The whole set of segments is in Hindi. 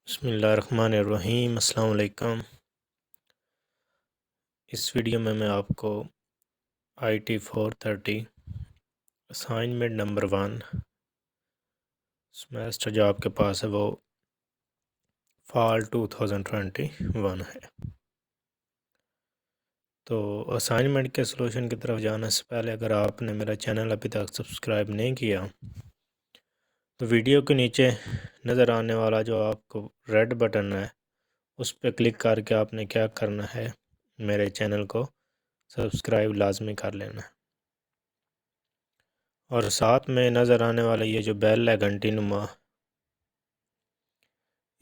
बिस्मिल्लाहिर्रहमानिर्रहीम। अस्सलाम वालेकुम। इस वीडियो में मैं आपको IT 430 असाइनमेंट नंबर 1 सेमेस्टर जो आपके पास है वो फॉल 2021 है। तो असाइनमेंट के सलूशन की तरफ जाने से पहले अगर आपने मेरा चैनल अभी तक सब्सक्राइब नहीं किया तो वीडियो के नीचे नज़र आने वाला जो आपको रेड बटन है उस पर क्लिक करके आपने क्या करना है, मेरे चैनल को सब्सक्राइब लाजमी कर लेना है। और साथ में नज़र आने वाला ये जो बेल है घंटी नुमा,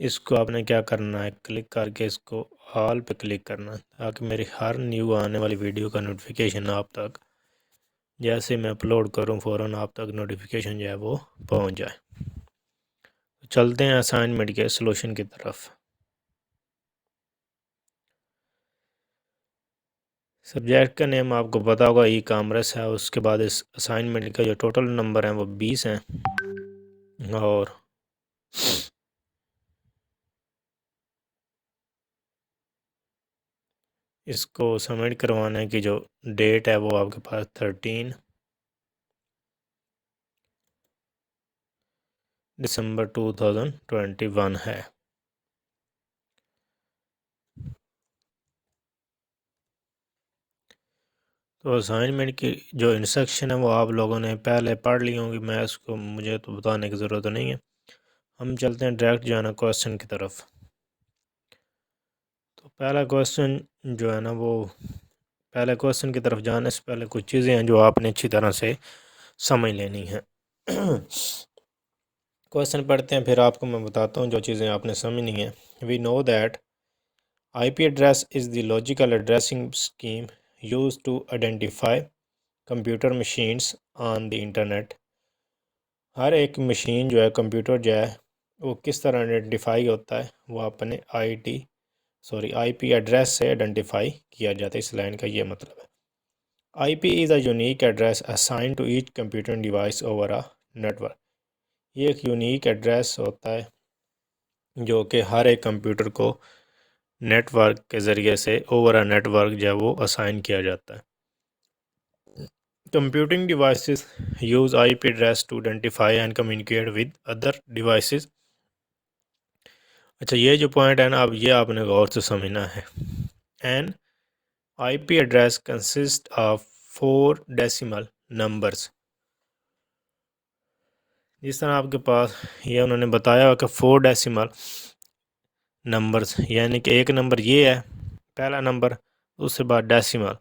इसको आपने क्या करना है, क्लिक करके इसको ऑल पे क्लिक करना है ताकि मेरी हर न्यू आने वाली वीडियो का नोटिफिकेशन आप तक, जैसे मैं अपलोड करूं फ़ौरन आप तक नोटिफिकेशन जो है वो पहुंच जाए। तो चलते हैं असाइनमेंट के सलूशन की तरफ। सब्जेक्ट का नेम आपको पता होगा ई कामर्स है। उसके बाद इस असाइनमेंट का जो टोटल नंबर है वो 20 हैं और इसको सबमिट करवाने की जो डेट है वो आपके पास 13 दिसंबर 2021 है। तो असाइनमेंट की जो इंस्ट्रक्शन है वो आप लोगों ने पहले पढ़ ली होंगी, मैं इसको मुझे तो बताने की ज़रूरत नहीं है। हम चलते हैं डायरेक्ट जो है ना क्वेश्चन की तरफ। तो पहला क्वेश्चन जो है ना वो, पहले क्वेश्चन की तरफ जाने से पहले कुछ चीज़ें हैं जो आपने अच्छी तरह से समझ लेनी है। क्वेश्चन पढ़ते हैं फिर आपको मैं बताता हूँ जो चीज़ें आपने समझनी है। We know that IP address is the logical addressing scheme used to identify computer machines on the internet। हर एक मशीन जो है, कंप्यूटर जो है, वो किस तरह आइडेंटिफाई होता है, वो अपने IP एड्रेस से आइडेंटिफाई किया जाता है। इस लाइन का ये मतलब है। IP is a unique address assign to each computer device over a network. ये एक यूनिक एड्रेस होता है जो कि हर एक कंप्यूटर को नेटवर्क के ज़रिए से ओवर अ नेटवर्क जो है वो असाइन किया जाता है। Computing devices use IP address to identify and communicate with other devices। अच्छा, ये जो पॉइंट है ना, अब ये आपने गौर से समझना है। An IP address consists of 4 decimal numbers। जिस तरह आपके पास ये उन्होंने बताया कि 4 डेसिमल नंबर्स, यानी कि एक नंबर ये है पहला नंबर, उसके बाद डेसिमल,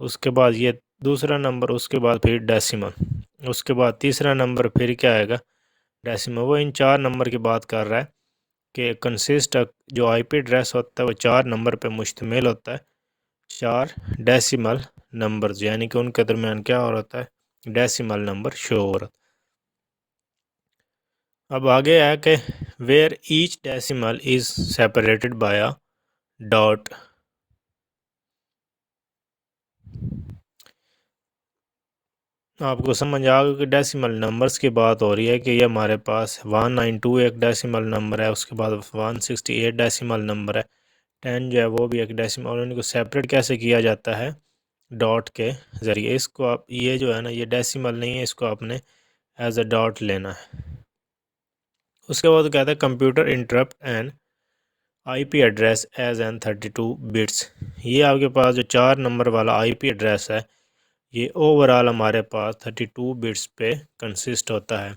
उसके बाद ये दूसरा नंबर, उसके बाद फिर डेसिमल, उसके बाद तीसरा नंबर, फिर क्या आएगा, डेसिमल। वो इन 4 नंबर की बात कर रहा है कि कंसिस्ट जो IP एड्रेस होता है वो 4 नंबर पे मुश्तमिल होता है। 4 डेसिमल नंबर्स, यानी कि उनके दरमियान क्या हो रहा है, डेसिमल नंबर शो हो रहा है। अब आगे है कि where each decimal is separated by a dot. आपको समझ आ गया कि डेसिमल नंबर्स की बात हो रही है कि ये हमारे पास 192 एक डेसिमल नंबर है, उसके बाद 168 डेसिमल नंबर है, 10 जो है वो भी एक डेसिमल, और इनको सेपरेट कैसे किया जाता है, डॉट के ज़रिए। इसको आप, ये जो है ना, ये डेसिमल नहीं है, इसको आपने एज अ डॉट लेना है। उसके बाद कहता है computer interrupt and IP address as an 32 bits. ये आपके पास जो 4 नंबर वाला IP एड्रेस है ये ओवरऑल हमारे पास 32 बिट्स पे कंसिस्ट होता है।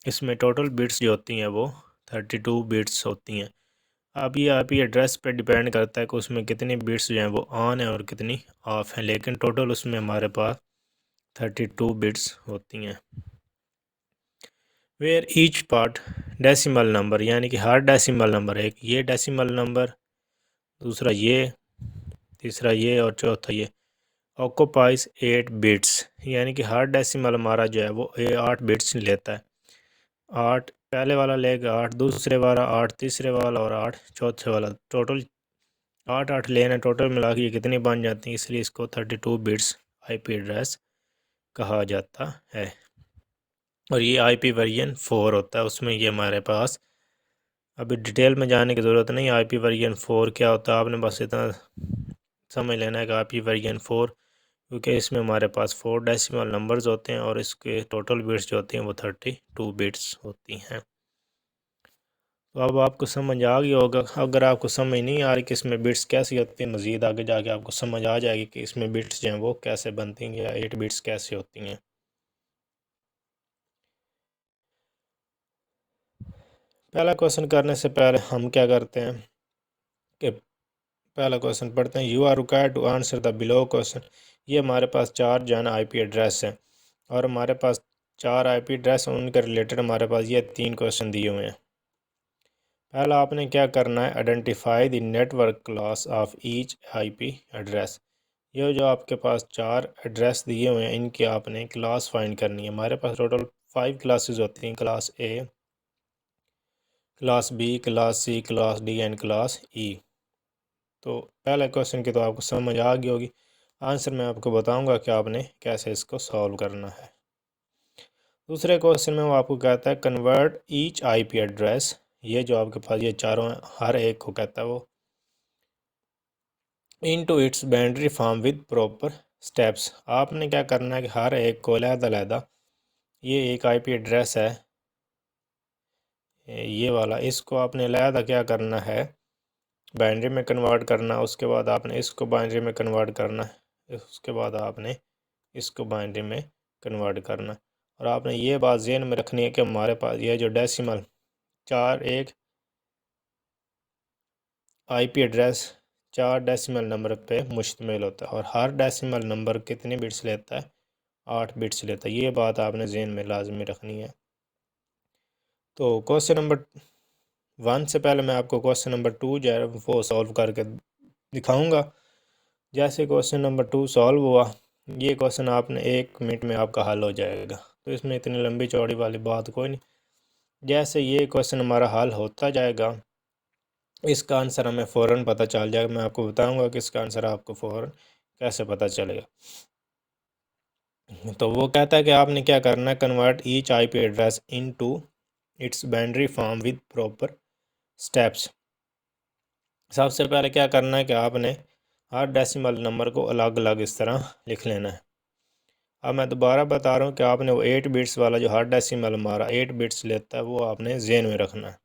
इसमें टोटल बिट्स जो होती हैं वो 32 बिट्स होती हैं। अब ये IP एड्रेस पे डिपेंड करता है कि उसमें कितनी बिट्स जो हैं वो ऑन है और कितनी ऑफ है, लेकिन टोटल उसमें हमारे पास 32 बिट्स होती हैं। Where each part decimal number, यानी कि हर डेसिमल नंबर, एक ये डेसिमल नंबर, दूसरा ये, तीसरा ये और चौथा ये, ऑक्यूपाइज 8 बिट्स, यानी कि हर डेसिमल हमारा जो है वो 8 बिट्स लेता है। 8 पहले वाला लेगा, 8 दूसरे वाला, 8 तीसरे वाला और 8 चौथे वाला, टोटल 8 लेना, टोटल मिला के ये कितनी बन जाती हैं, इसलिए इसको 32 बिट्स IP एड्रेस कहा जाता है। और ये IP वर्जन 4 होता है, उसमें ये हमारे पास अभी डिटेल में जाने की ज़रूरत नहीं, IP वर्जन 4 क्या होता है, आपने बस इतना समझ लेना है कि IP वर्जन 4, क्योंकि इसमें हमारे पास 4 डेसिमल नंबर्स होते हैं और इसके टोटल बिट्स जो होती हैं वो 32 बिट्स होती हैं। तो अब आपको समझ आ गया होगा। अगर आपको समझ नहीं आ रही कि इसमें बिट्स कैसी होती हैं, मज़ीद आगे जाके आपको समझ आ जाएगी कि इसमें बिट्स जो हैं वो कैसे बनती हैं या 8 बिट्स कैसे होती हैं। पहला क्वेश्चन करने से पहले हम क्या करते हैं कि पहला क्वेश्चन पढ़ते हैं। You are required to answer the below question. ये हमारे पास 4 जो है ना IP एड्रेस हैं और हमारे पास 4 IP एड्रेस, उनके रिलेटेड हमारे पास ये 3 क्वेश्चन दिए हुए हैं। पहला आपने क्या करना है, identify the network class of each IP address. ये जो आपके पास 4 एड्रेस दिए हुए हैं, इनकी आपने क्लास फाइंड करनी है। हमारे पास टोटल 5 क्लासेस होती हैं, class A, class B, class C, class D and class E। तो पहले क्वेश्चन की तो आपको समझ आ गई होगी। आंसर मैं आपको बताऊंगा कि आपने कैसे इसको सॉल्व करना है। दूसरे क्वेश्चन में वो आपको कहता है कन्वर्ट ईच IP एड्रेस। ये जो आपके पास ये चारों हैं, हर एक को कहता है वो into its binary form with proper steps. आपने क्या करना है कि हर एक को अलग-अलग, ये एक IP एड्रेस है ये वाला, इसको आपने अलग क्या करना है, बाइनरी में कन्वर्ट करना। उसके बाद आपने इसको बाइनरी में कन्वर्ट करना है, उसके बाद आपने इसको बाइनरी में कन्वर्ट करना। और आपने ये बात ज़हन में रखनी है कि हमारे पास ये जो डेसिमल 4 एक IP एड्रेस 4 डेसिमल नंबर पे मुश्तमिल होता है और हर डेसिमल नंबर कितने बिट्स लेता है, 8 बिट्स लेता है। ये बात आपने ज़हन में लाजमी रखनी है। तो क्वेश्चन नंबर 1 से पहले मैं आपको क्वेश्चन नंबर 2 जो है वो सॉल्व करके दिखाऊंगा। जैसे क्वेश्चन नंबर 2 सॉल्व हुआ, ये क्वेश्चन आपने 1 मिनट में आपका हल हो जाएगा, तो इसमें इतनी लंबी चौड़ी वाली बात कोई नहीं। जैसे ये क्वेश्चन हमारा हल होता जाएगा, इसका आंसर हमें फ़ौरन पता चल जाएगा। मैं आपको बताऊंगा कि इसका आंसर आपको फ़ौरन कैसे पता चलेगा। तो वो कहता है कि आपने क्या करना है, convert each IP address into its binary form with proper steps. सबसे पहले क्या करना है कि आपने हर डेसिमल नंबर को अलग अलग इस तरह लिख लेना है। अब मैं दोबारा बता रहा हूँ कि आपने वो 8 बिट्स वाला जो हर डेसिमल हमारा 8 बिट्स लेता है, वो आपने ज़हन में रखना है।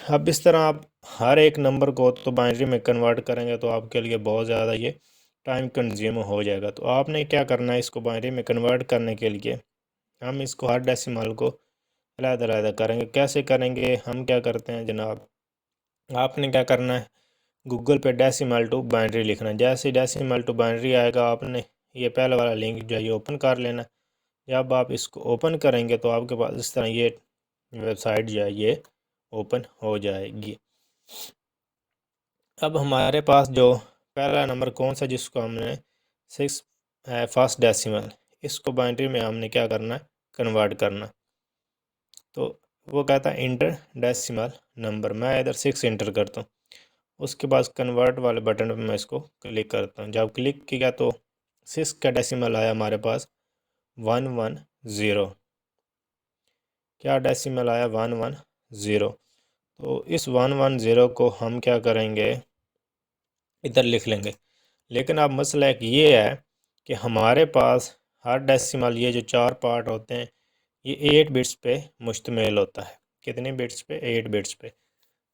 अब इस तरह आप हर एक नंबर को तो बाइनरी में कन्वर्ट करेंगे तो आपके लिए बहुत ज़्यादा ये टाइम कंज्यूम हो जाएगा। तो आपने क्या करना है, इसको बाइनरी में कन्वर्ट करने के लिए हम इसको हर डेसिमल को अलग-अलग करेंगे। कैसे करेंगे, हम क्या करते हैं जनाब, आपने क्या करना है, गूगल पे डेसिमल टू बाइनरी लिखना है। जैसे डेसिमल टू बाइनरी आएगा, आपने ये पहला वाला लिंक जो है ये ओपन कर लेना। जब आप इसको ओपन करेंगे तो आपके पास इस तरह ये वेबसाइट जो है ये ओपन हो जाएगी। अब हमारे पास जो पहला नंबर कौन सा, जिसको हमने 6 फर्स्ट डेसिमल, इसको बाइनरी में हमने क्या करना है, कन्वर्ट करना। तो वो कहता है इंटर डेसिमल नंबर, मैं इधर 6 इंटर करता हूँ। उसके बाद कन्वर्ट वाले बटन पर मैं इसको क्लिक करता हूँ। जब क्लिक किया तो 6 का डेसिमल आया हमारे पास 110। क्या डेसिमल आया, 110। तो इस 110 को हम क्या करेंगे, इधर लिख लेंगे। लेकिन अब मसला एक ये है कि हमारे पास हर डेसिमल ये जो 4 पार्ट होते हैं ये 8 बिट्स पे मुश्तमिल होता है। कितने बिट्स पे, 8 बिट्स पे।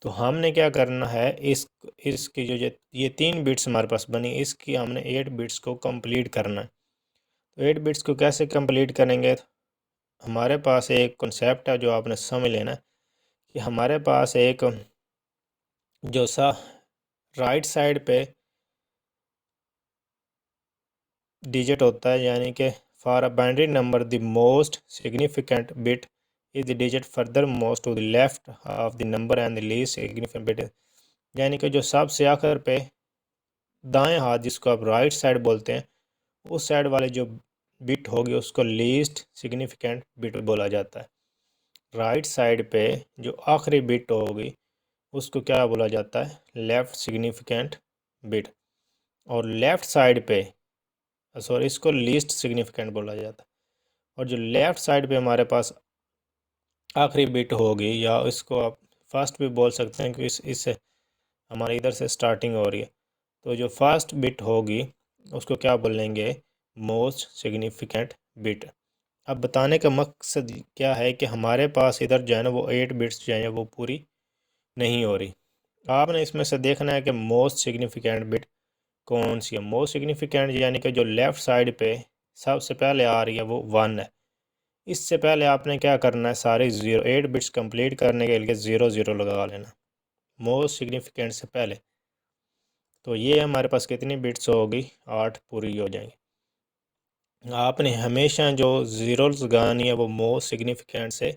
तो हमने क्या करना है, इसकी जो ये 3 बिट्स हमारे पास बनी, इसकी हमने 8 बिट्स को कंप्लीट करना है। तो 8 बिट्स को कैसे कंप्लीट करेंगे, हमारे पास एक कॉन्सेप्ट है जो आपने समझ लेना है कि हमारे पास एक जो सा राइट साइड पे डिजिट होता है, यानी कि for a binary number the most significant bit is the digit further most to the left of the number and the least significant bit, यानी कि जो सबसे आखिर पे दाएं हाथ, जिसको आप राइट साइड बोलते हैं, उस साइड वाले जो बिट होगी उसको लीस्ट सिग्निफिकेंट बिट बोला जाता है। राइट साइड पे जो आखिरी बिट होगी उसको क्या बोला जाता है, लेफ़्ट सिग्निफिकेंट बिट। और लेफ़्ट साइड पे, सॉरी, इसको लीस्ट सिग्निफिकेंट बोला जाता है। और जो लेफ़्ट साइड पे हमारे पास आखिरी बिट होगी, या इसको आप फर्स्ट भी बोल सकते हैं कि इससे हमारे इधर से स्टार्टिंग हो रही है। तो जो फर्स्ट बिट होगी उसको क्या बोलेंगे, मोस्ट सिग्निफिकेंट बिट। अब बताने का मकसद क्या है कि हमारे पास इधर जो है ना वो 8 बिट्स जो है वो पूरी नहीं हो रही। आपने इसमें से देखना है कि मोस्ट सिग्निफिकेंट बिट कौन सी है। मोस्ट सिग्निफिकेंट यानी कि जो लेफ़्ट साइड पे सबसे पहले आ रही है वो 1 है। इससे पहले आपने क्या करना है, सारे 8 बिट्स कंप्लीट करने के लिए 0 0 लगा लेना मोस्ट सिग्निफिकेंट से पहले। तो ये हमारे पास कितनी बिट्स होगी, 8 पूरी हो जाएंगी। आपने हमेशा जो ज़ीरोस लगानी है वो मोस्ट सिग्निफिकेंट से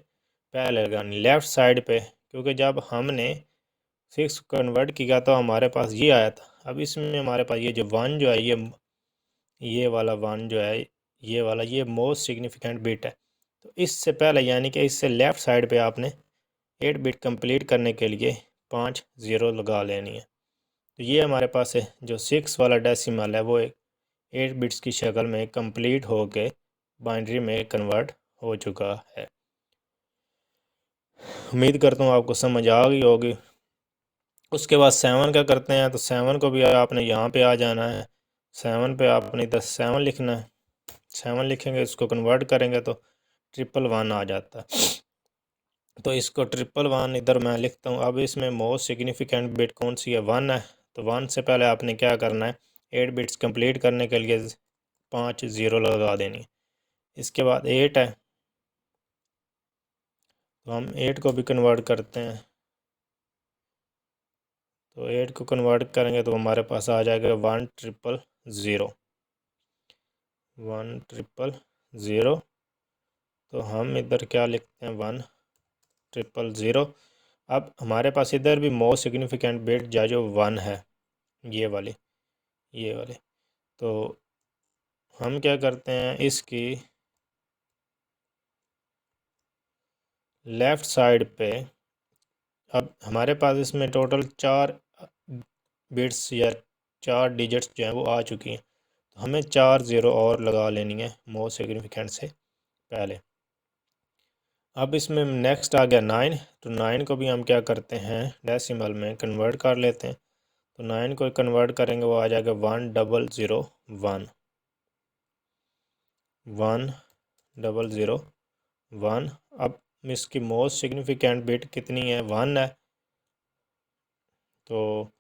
पहले लगानी लेफ़्ट साइड पे, क्योंकि जब हमने 6 कन्वर्ट किया तो हमारे पास ये आया था। अब इसमें हमारे पास ये जो 1 जो है ये वाला 1 जो है ये मोस्ट सिग्निफिकेंट बिट है। तो इससे पहले यानी कि इससे लेफ़्ट साइड पे आपने 8 बिट कंप्लीट करने के लिए 5 0 लगा लेनी है। तो ये हमारे पास है जो 6 वाला डेसिमल है वो 8 बिट्स की शक्ल में कंप्लीट होके बाइनरी में कन्वर्ट हो चुका है। उम्मीद करता हूँ आपको समझ आ गई होगी। उसके बाद 7 का करते हैं। तो 7 को भी आपने यहाँ पे आ जाना है। 7 पे आपने इधर 7 लिखना है। 7 लिखेंगे, इसको कन्वर्ट करेंगे तो 111 आ जाता है। तो इसको 111 इधर मैं लिखता हूँ। अब इसमें मोस्ट सिग्निफिकेंट बिट कौन सी है, 1 है। तो 1 से पहले आपने क्या करना है, 8 बिट्स कंप्लीट करने के लिए 5 0 लगा देनी है। इसके बाद 8 है, तो हम 8 को भी कन्वर्ट करते हैं। तो 8 को कन्वर्ट करेंगे तो हमारे पास आ जाएगा 1 0 0 1 0 0। तो हम इधर क्या लिखते हैं, 1 0 0। अब हमारे पास इधर भी मोस्ट सिग्निफिकेंट बिट जो 1 है, ये वाली। तो हम क्या करते हैं, इसकी लेफ़्ट साइड पे अब हमारे पास इसमें टोटल 4 बिट्स या 4 डिजिट्स जो हैं वो आ चुकी हैं। तो हमें 4 0 और लगा लेनी है मोस्ट सिग्निफिकेंट से पहले। अब इसमें नेक्स्ट आ गया 9। तो 9 को भी हम क्या करते हैं, डेसिमल में कन्वर्ट कर लेते हैं। तो 9 को कन्वर्ट करेंगे वो आ जाएगा 1001 1001। अब इसकी मोस्ट सिग्निफिकेंट बिट कितनी है, 1 है। तो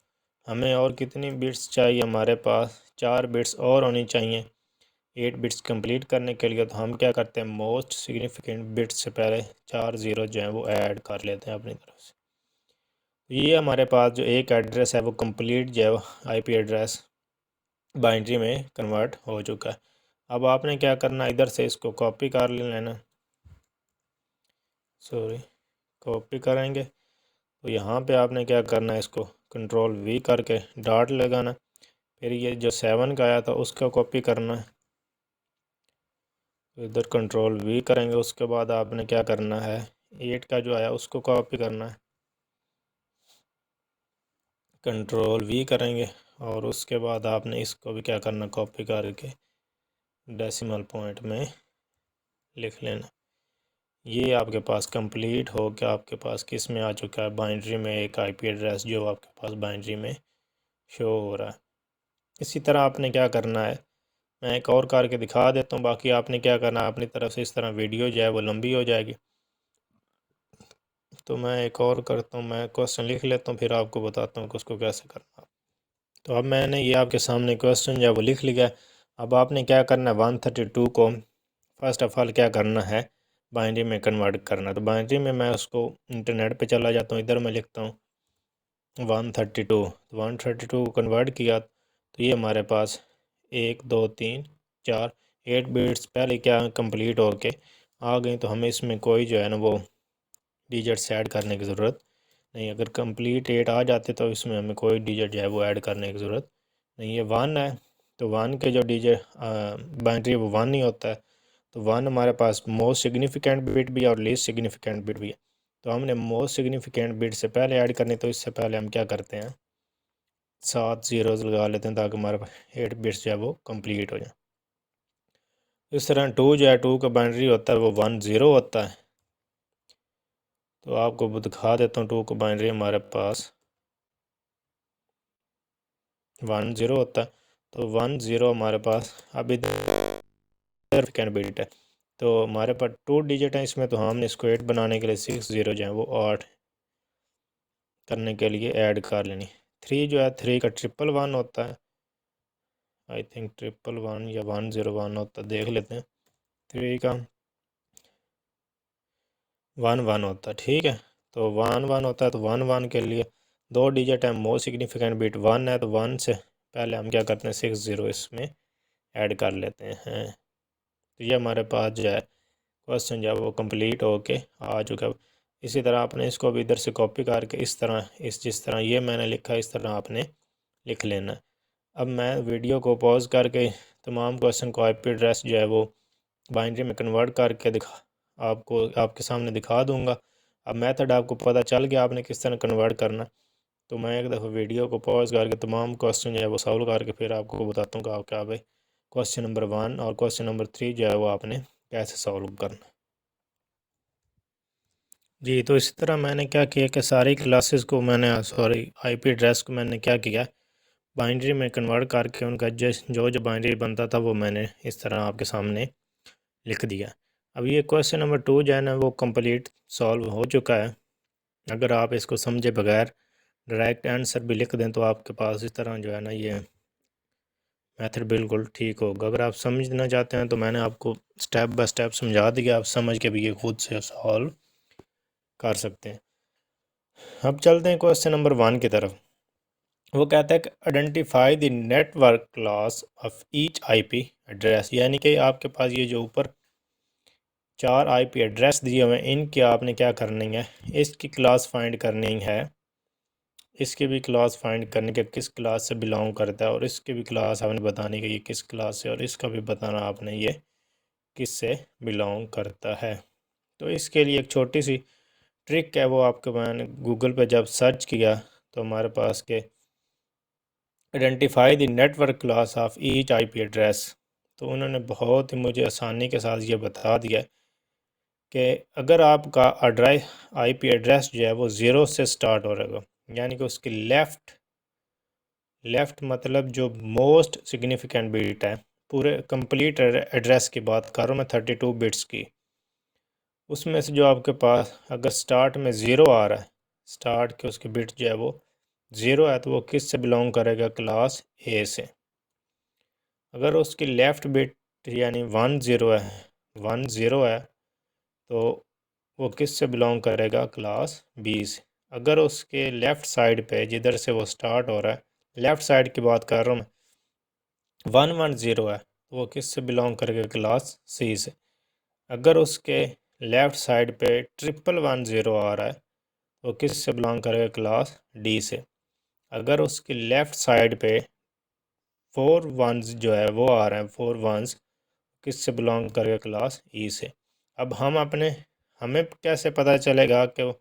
हमें और कितनी बिट्स चाहिए, हमारे पास 4 बिट्स और होनी चाहिए 8 बिट्स कंप्लीट करने के लिए। तो हम क्या करते हैं, मोस्ट सिग्निफिकेंट बिट्स से पहले 4 0 जो है वो ऐड कर लेते हैं अपनी तरफ से। ये हमारे पास जो एक एड्रेस है वो कंप्लीट जो है आईपी एड्रेस बाइनरी में कन्वर्ट हो चुका है। अब आपने क्या करना, इधर से इसको कॉपी कर लेना, कॉपी करेंगे। तो यहाँ पे आपने क्या करना है, इसको Ctrl+V करके डॉट लगाना। फिर ये जो 7 का आया था उसका कॉपी करना है। तो इधर Ctrl+V करेंगे। उसके बाद आपने क्या करना है, 8 का जो आया उसको कॉपी करना है। Ctrl+V करेंगे और उसके बाद आपने इसको भी क्या करना, कॉपी करके डेसिमल पॉइंट में लिख लेना। ये आपके पास कंप्लीट हो के आपके पास किस में आ चुका है, बाइनरी में एक आईपी एड्रेस जो आपके पास बाइनरी में शो हो रहा है। इसी तरह आपने क्या करना है, मैं एक और करके दिखा देता हूँ। बाकी आपने क्या करना है, अपनी तरफ से इस तरह वीडियो जो है वो लंबी हो जाएगी। तो मैं एक और करता हूँ, मैं क्वेश्चन लिख लेता हूँ फिर आपको बताता हूँ कि उसको कैसे करना। तो अब मैंने ये आपके सामने क्वेश्चन जो है वो लिख लिया। अब आपने क्या करना है, 132 को फर्स्ट ऑफ ऑल क्या करना है, बाइनरी में कन्वर्ट करना। तो बाइनरी में मैं उसको इंटरनेट पे चला जाता हूँ। इधर मैं लिखता हूँ 132। 132 को कन्वर्ट किया तो ये हमारे पास 1 2 3 4 8 बिट्स पहले क्या कंप्लीट होके आ गई। तो हमें इसमें कोई जो है ना वो डिजिट्स ऐड करने की ज़रूरत नहीं। अगर कंप्लीट 8 आ जाते तो इसमें हमें कोई डिजिट जो है वो ऐड करने की ज़रूरत नहीं है। 1 है तो 1 के जो डिजिट बाइनरी वो 1 ही होता है। तो 1 हमारे पास मोस्ट सिग्निफिकेंट बिट भी है और लीस्ट सिग्निफिकेंट बिट भी है। तो हमने मोस्ट सिग्निफिकेंट बिट से पहले ऐड करनी, तो इससे पहले हम क्या करते हैं, 7 ज़ीरोज़ लगा लेते हैं ताकि हमारे पास 8 बिट्स जो है वो कंप्लीट हो जाए। इस तरह 2 जो है 2 का बाइनरी होता है वो 1 0 होता है। तो आपको वो दिखा देता हूँ। 2 को बाइनरी हमारे पास 1 0 होता है, तो 1 0 हमारे पास अभी कैन बीट है। तो हमारे पास 2 डिजिट है इसमें, तो हमने इसको 8 बनाने के लिए 6 0 जो है वो 8 करने के लिए ऐड कर लेनी। 3 जो है 3 का 1 1 1 होता है, आई थिंक 1 1 1 या 1 0 1 होता है, देख लेते हैं। 3 का 1 1 होता है, ठीक है। तो 1 1 होता है, तो 1 1 के लिए 2 डिजिट है, मोस्ट सिग्निफिकेंट बिट 1 है, तो 1 से पहले हम क्या करते हैं 6 0 इसमें ऐड कर लेते हैं। तो ये हमारे पास जो है क्वेश्चन जो है वो कंप्लीट होके आ चुका है। इसी तरह आपने इसको भी इधर से कॉपी करके इस तरह जिस तरह ये मैंने लिखा है इस तरह आपने लिख लेना है। अब मैं वीडियो को पॉज करके तमाम क्वेश्चन को आईपी एड्रेस जो है वो बाइनरी में कन्वर्ट करके आपके सामने दिखा दूंगा। अब मेथड आपको पता चल गया आपने किस तरह कन्वर्ट करना। तो मैं एक दफ़ा वीडियो को पॉज करके तमाम क्वेश्चन जो है वो सॉल्व करके फिर आपको बताता हूँ कि क्या भाई क्वेश्चन नंबर 1 और क्वेश्चन नंबर 3 जो है वो आपने कैसे सॉल्व करना। जी, तो इसी तरह मैंने क्या किया कि सारी क्लासेस को मैंने आईपी एड्रेस को मैंने क्या किया बाइनरी में कन्वर्ट करके उनका जो बाइनरी बनता था वो मैंने इस तरह आपके सामने लिख दिया। अब ये क्वेश्चन नंबर 2 जो है ना वो कंप्लीट सॉल्व हो चुका है। अगर आप इसको समझे बगैर डायरेक्ट आंसर भी लिख दें तो आपके पास इस तरह जो है ना ये मेथड बिल्कुल ठीक होगा। अगर आप समझना चाहते हैं तो मैंने आपको स्टेप बाय स्टेप समझा दिया, आप समझ के भी ये खुद से सॉल्व कर सकते हैं। अब चलते हैं क्वेश्चन नंबर 1 की तरफ। वो कहता है कि identify the network class of each IP address, यानी कि आपके पास ये जो ऊपर 4 आईपी एड्रेस दिए हुए हैं इनकी आपने क्या करनी है, इसकी क्लास फाइंड करनी है, इसकी भी क्लास फाइंड करने के किस क्लास से बिलोंग करता है, और इसकी भी क्लास आपने बतानी कि ये किस क्लास से, और इसका भी बताना आपने ये किस से बिलोंग करता है। तो इसके लिए एक छोटी सी ट्रिक है, वो आपके मैंने गूगल पे जब सर्च किया तो हमारे पास के identify the network class of each IP address, तो उन्होंने बहुत ही मुझे आसानी के साथ ये बता दिया कि अगर आपका आईपी एड्रेस जो है वो 0 से स्टार्ट हो रहेगा, यानी कि उसकी लेफ़्ट मतलब जो मोस्ट सिग्निफिकेंट बिट है, पूरे कंप्लीट एड्रेस की बात कर रहा हूँ मैं 32 बिट्स की, उसमें से जो आपके पास अगर स्टार्ट में 0 आ रहा है, स्टार्ट के उसकी बिट जो है वो 0 है, तो वो किस से बिलोंग करेगा, क्लास ए से। अगर उसकी लेफ़्ट बिट यानी 1 0 है, 1 0 है, तो वो किस से बिलोंग करेगा, क्लास बी से। अगर उसके लेफ़्ट साइड पे जिधर से वो स्टार्ट हो रहा है, लेफ़्ट साइड की बात कर रहा हूँ मैं, 1 1 0 है, तो वो किस से बिलोंग करेगा, क्लास सी से। अगर उसके लेफ़्ट साइड पे 1 1 1 0 आ रहा है, तो वो किस से बिलोंग करेगा, क्लास डी से। अगर उसकी लेफ़्ट साइड पे 4 1 जो है वो आ रहा है, 4 1 किस से बिलोंग करेगा, क्लास ई से। अब हमें कैसे पता चलेगा कि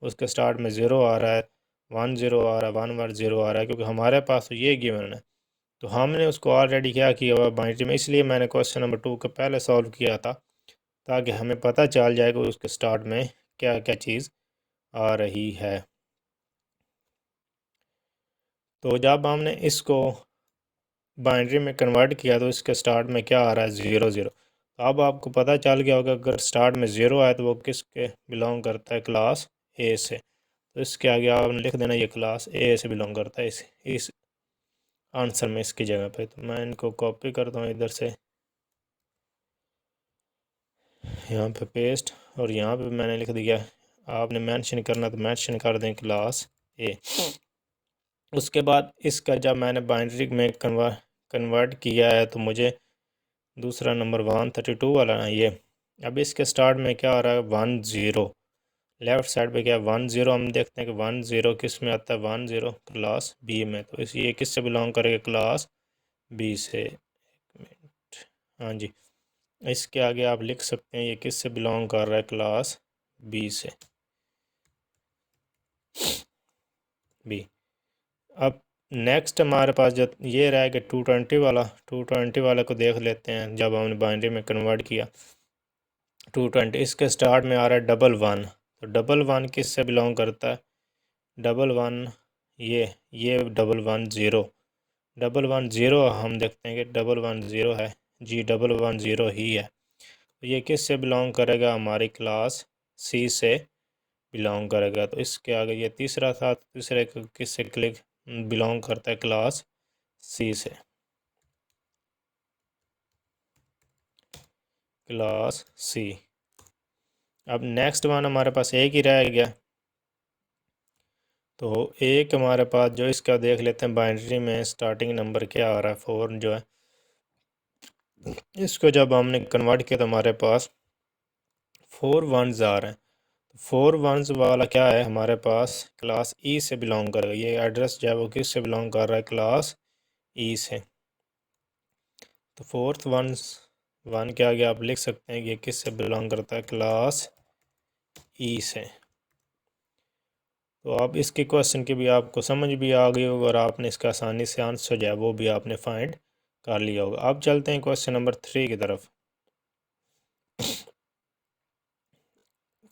उसके स्टार्ट में 0 आ रहा है, 1 0 आ रहा है, 1 1 0 आ रहा है, क्योंकि हमारे पास तो ये गिवन है। तो हमने उसको ऑलरेडी क्या किया हुआ बाइनरी में, इसलिए मैंने क्वेश्चन नंबर 2 को पहले सॉल्व किया था, ताकि हमें पता चल जाए कि उसके स्टार्ट में क्या क्या चीज़ आ रही है। तो जब हमने इसको बाइनरी में कन्वर्ट किया तो इसके स्टार्ट में क्या आ रहा है, 0 0। तो अब आपको पता चल गया होगा अगर स्टार्ट में 0 आए तो वो किसके बिलोंग करता है, क्लास ए से। तो इसके आगे आपने लिख देना ये क्लास ए से बिलोंग करता है इस आंसर में, इसकी जगह पे। तो मैं इनको कॉपी करता हूँ इधर से यहाँ पे पेस्ट, और यहाँ पे मैंने लिख दिया। आपने मेंशन करना तो मेंशन कर दें क्लास ए। उसके बाद इसका जब मैंने बाइनरी में कन्वर्ट किया है तो मुझे दूसरा नंबर 132 वाला है ये। अब इसके स्टार्ट में क्या आ रहा है, 1 0। लेफ़्ट साइड पे क्या 1 0, हम देखते हैं कि 1 0 किस में आता है, 1 0 क्लास बी में। तो इस ये किस से बिलोंग करेगा, क्लास बी से। एक मिनट, हाँ जी, इसके आगे आप लिख सकते हैं ये किस से बिलोंग कर रहा है, क्लास बी से, बी। अब नेक्स्ट हमारे पास जब ये रहा कि 220 वाला को देख लेते हैं। जब हमने बाइनरी में कन्वर्ट किया 220, इसके स्टार्ट में आ रहा है 1 1, तो डबल वन किस से बिलोंग करता है? डबल वन ये double one zero, double one zero हम देखते हैं कि डबल वन ज़ीरो है जी, डबल वन ज़ीरो ही है। तो ये किस से बिलोंग करेगा? हमारी क्लास सी से बिलोंग करेगा। तो इसके आगे ये तीसरा था, तीसरे किस से क्लिक बिलोंग करता है? क्लास सी से, क्लास सी। अब नेक्स्ट वन हमारे पास एक ही रह गया, तो एक हमारे पास जो इसका देख लेते हैं बाइनरी में स्टार्टिंग नंबर क्या आ रहा है, 4 जो है। इसको जब हमने कन्वर्ट किया तो हमारे पास 4 वंस आ रहे हैं। 4 वंस वाला क्या है? हमारे पास क्लास ई से बिलोंग करेगा। ये एड्रेस जो है वो किस से बिलोंग कर रहा है? क्लास ई से। तो फोर्थ वन के आगे आप लिख सकते हैं कि ये किस से बिलोंग करता है? क्लास ई से। तो आप इसके क्वेश्चन की भी आपको समझ भी आ गई होगी और आपने इसका आसानी से आंसर जो है वो भी आपने फाइंड कर लिया होगा। अब चलते हैं क्वेश्चन नंबर 3 की तरफ।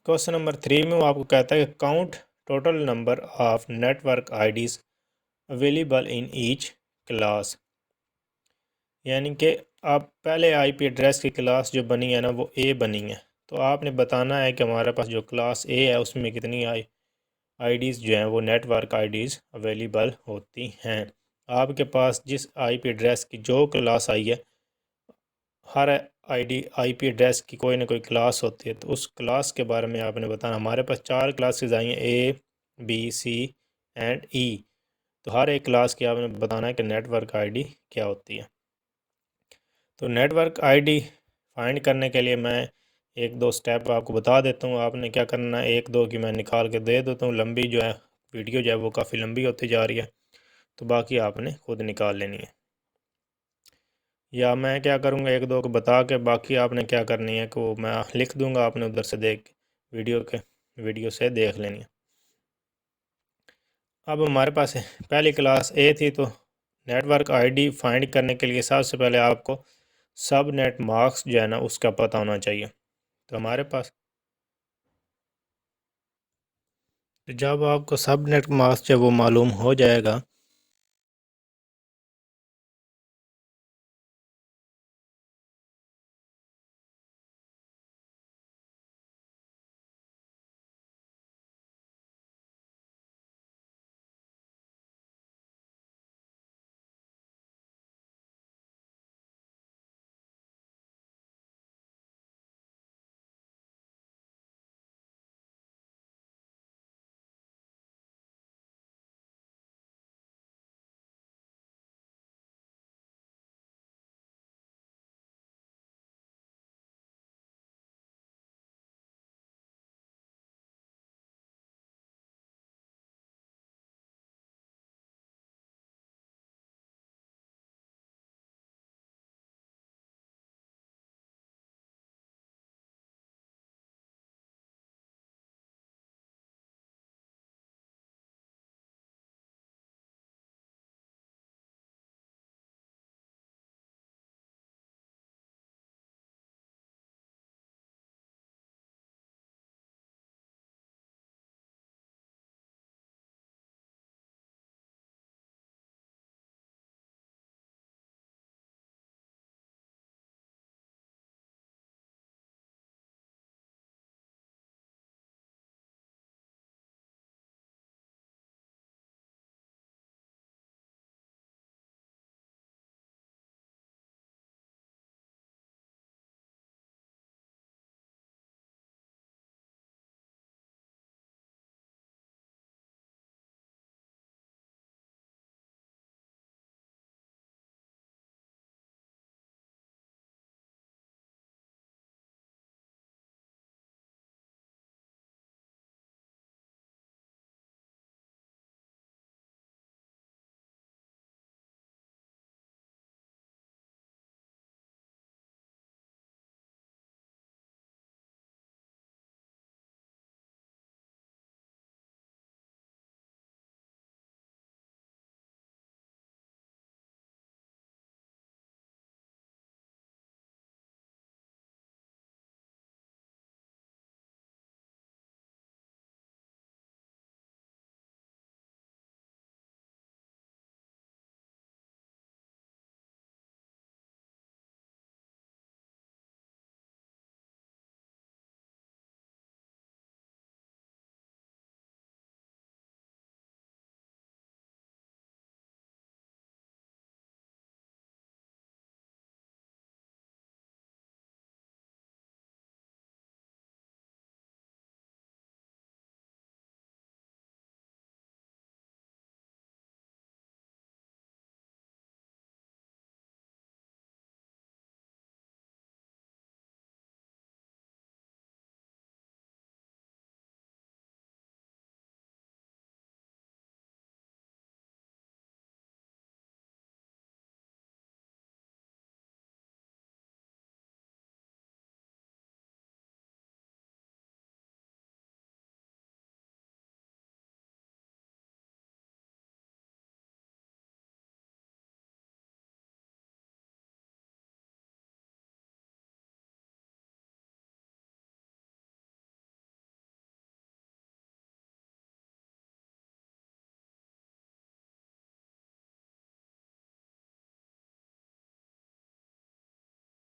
क्वेश्चन नंबर 3 में वो आपको कहता है कि count total number of network IDs available in each class. यानी कि आप पहले आईपी एड्रेस की क्लास जो बनी है ना वो ए बनी है, तो आपने बताना है कि हमारे पास जो क्लास ए है उसमें कितनी आईडीज़ जो हैं वो नेटवर्क आईडीज़ अवेलेबल होती हैं। आपके पास जिस आईपी एड्रेस की जो क्लास आई है, हर आईपी एड्रेस की कोई ना कोई क्लास होती है, तो उस क्लास के बारे में आपने बताना। हमारे पास 4 क्लासेस आई हैं, ए बी सी एंड ई। तो हर एक क्लास की आपने बताना है कि नेटवर्क आईडी क्या होती है। तो नेटवर्क आईडी फाइंड करने के लिए मैं एक दो स्टेप आपको बता देता हूँ। आपने क्या करना है, एक दो की मैं निकाल के दे देता हूँ, लंबी जो है वीडियो जो है वो काफ़ी लंबी होती जा रही है, तो बाकी आपने खुद निकाल लेनी है। या मैं क्या करूँगा, एक दो को बता के बाकी आपने क्या करनी है कि वो मैं लिख दूँगा, आपने उधर से देख वीडियो से देख लेनी है। अब हमारे पास पहली क्लास ए थी, तो नेटवर्क आईडी फाइंड करने के लिए सबसे पहले आपको सब नेट मार्क्स जो है ना उसका पता होना चाहिए। तो हमारे पास जब आपको सब नेट मार्क्स जब वो मालूम हो जाएगा